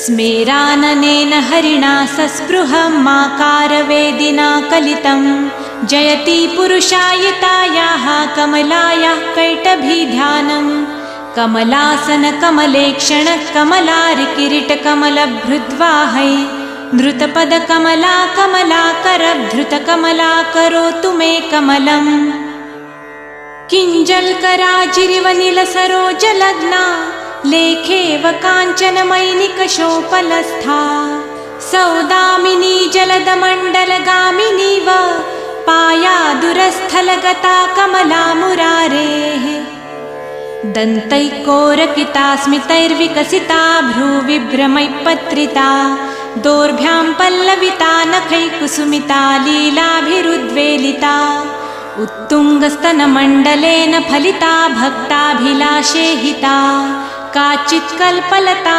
स्मेराननेन हरिणा सस्पृहमाकारवेदिना कलितं जयति पुरुषायतायाः कमलायाः कैटभीध्यानं कमलासनकमलेक्षण कमलारिकिरीटकमलभृद्वाहै धृतपदकमला कमलाकरधृतकमलाकरोतु मे कमलम् किञ्जल्कराजिरिवनिलसरोजलग्ना लेखेव काञ्चनमैनिकशोपलस्था सौदामिनी जलदमण्डलगामिनीव पायादुरस्थलगता कमला मुरारेः दन्तैकोरकितास्मितैर्विकसिता भ्रूविभ्रमैपत्रिता दोर्भ्यां पल्लविता नखैकुसुमिता लीलाभिरुद्वेलिता उत्तुङ्गस्तनमण्डलेन फलिता भक्ताभिलाषे हिता काचित् कल्पलता